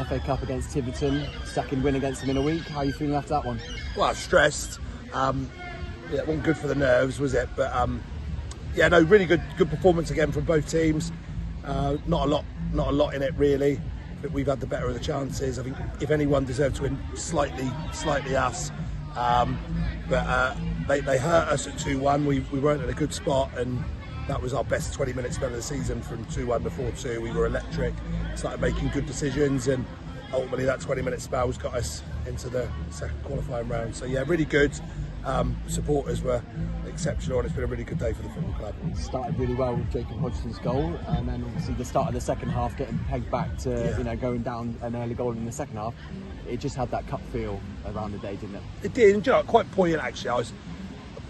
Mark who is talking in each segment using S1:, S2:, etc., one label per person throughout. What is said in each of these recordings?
S1: the FA Cup against Tiverton, second win against them in a week. How are you feeling after that one?
S2: Well, stressed. Yeah, it wasn't good for the nerves, was it? But yeah, no, really good performance again from both teams. Not a lot in it really. But we've had the better of the chances. I think if anyone deserved to win, slightly us. But they hurt us at 2-1. We weren't in a good spot, and that was our best 20-minute spell of the season. From 2-1 to 4-2, we were electric. Started making good decisions, and ultimately that 20-minute spell has got us into the second qualifying round. So yeah, really good. Supporters were exceptional, and it's been a really good day for the football club.
S1: It started really well with Jacob Hodgson's goal, and then obviously the start of the second half getting pegged back to going down an early goal in the second half. It just had that cup feel around the day, didn't it? It
S2: did. And, you know, quite poignant actually. I was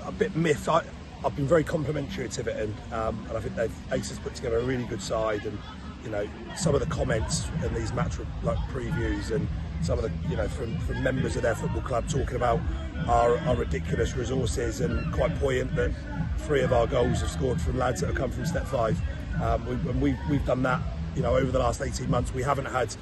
S2: a bit miffed. I've been very complimentary at Tiverton, and I think Ace put together a really good side. And you know, some of the comments in these match previews, and some of the from members of their football club talking about our ridiculous resources, and quite poignant that 3 of our goals have scored from lads that have come from Step 5. We've done that, you know, over the last 18 months. We haven't had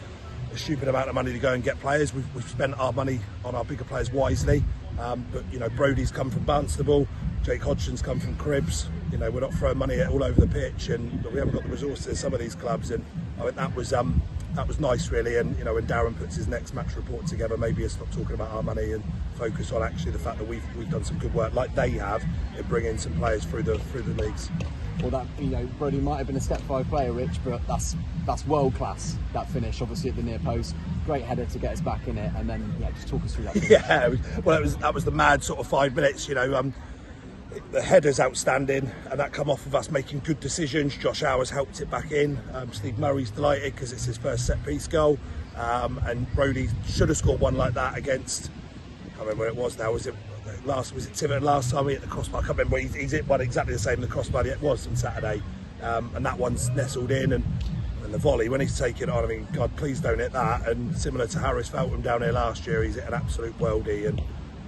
S2: a stupid amount of money to go and get players. We've spent our money on our bigger players wisely. But you know, Brodie's come from Barnstable, Jake Hodgson's come from Cribs. You know, we're not throwing money all over the pitch, and we haven't got the resources some of these clubs. And I think that was nice really. And you know, when Darren puts his next match report together, maybe he'll stop talking about our money and focus on actually the fact that we've done some good work, like they have, in bringing some players through the leagues.
S1: Well, that, you know, Brodie might have been a Step 5 player, Rich, but that's world class. That finish, obviously at the near post, great header to get us back in it, and then just talk us through that finish.
S2: Yeah, that was the mad sort of 5 minutes. You know, the header's outstanding, and that come off of us making good decisions. Josh Hours helped it back in. Steve Murray's delighted because it's his first set piece goal, and Brodie should have scored one like that against. I can't remember where it was now. Was it Tiverton last time he hit the crossbar? I can't remember. He's hit one exactly the same in the crossbar it was on Saturday, and that one's nestled in. And the volley, when he's taken it on, I mean, God, please don't hit that. And similar to Harris Feltham down here last year, he's hit an absolute worldie. And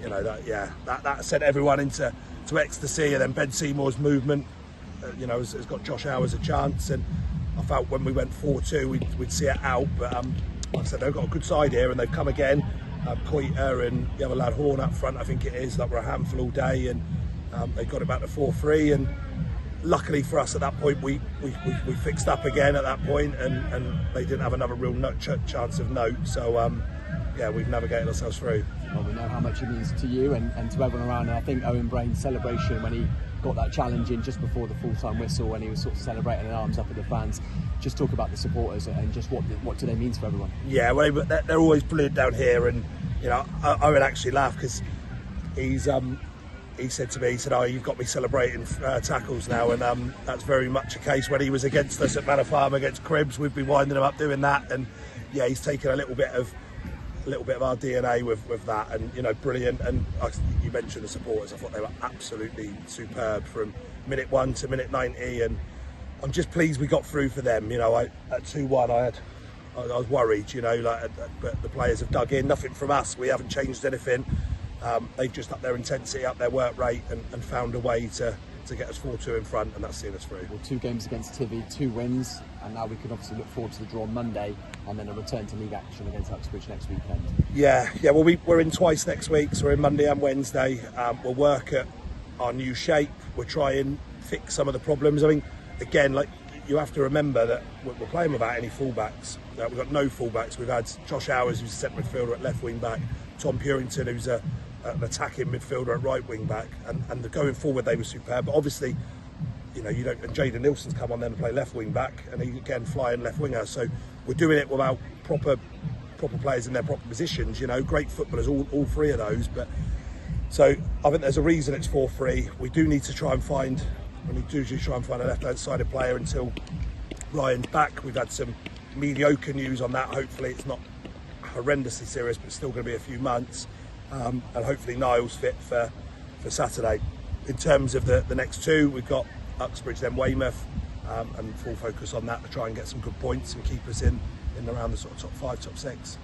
S2: you know that sent everyone into ecstasy. And then Ben Seymour's movement, you know, has got Josh Hours a chance. And I felt when we went 4-2, we'd see it out. But like I said, they've got a good side here, and they've come again. Coiter and the other lad Horn up front, I think it is, that were a handful all day, and they got it back to 4-3. And luckily for us at that point, we fixed up again at that point, and they didn't have another real chance of note. So yeah, we've navigated ourselves through.
S1: Well, we know how much it means to you and to everyone around. And I think Owen Brain's celebration when he got that challenge in just before the full-time whistle, when he was sort of celebrating and arms up at the fans. Just talk about the supporters and just what do they mean for everyone? Yeah,
S2: well, they're always brilliant down here, and you know, I would actually laugh because he said to me, he said, "Oh, you've got me celebrating tackles now," and that's very much a case. When he was against us at Manor Farm against Cribs, we'd be winding him up doing that, and yeah, he's taken a little bit of our DNA with that, and you know, brilliant. And you mentioned the supporters. I thought they were absolutely superb from minute 1 to minute 90, and I'm just pleased we got through for them. You know, at 2-1, I was worried. You know, but the players have dug in. Nothing from us. We haven't changed anything. They've just upped their intensity, up their work rate, and found a way to get us 4-2 in front, and that's seen us through.
S1: Well, 2 games against Tivy, 2 wins, and now we can obviously look forward to the draw on Monday, and then a return to league action against Uxbridge next weekend. Yeah. Well, we're in twice next week, so we're in Monday and Wednesday. We'll work at our new shape. We'll try and fix some of the problems. I mean, again, like, you have to remember that we're playing without any fullbacks. We've got no fullbacks. We've had Josh Hours, who's a centre midfielder at left wing back, Tom Purington, who's an attacking midfielder at right wing back, and going forward they were superb. But obviously, you know, and Jayden Nilsson's come on then to play left wing back, and he again flying left winger. So we're doing it without proper players in their proper positions. You know, great footballers, all 3 of those. But so I think there's a reason it's 4-3. We do need to try and find a left-hand sided player until Ryan's back. We've had some mediocre news on that. Hopefully it's not horrendously serious, but still going to be a few months. And hopefully Niall's fit for Saturday. In terms of the next 2, we've got Uxbridge, then Weymouth, and full focus on that to try and get some good points and keep us in around the sort of top 5, top 6.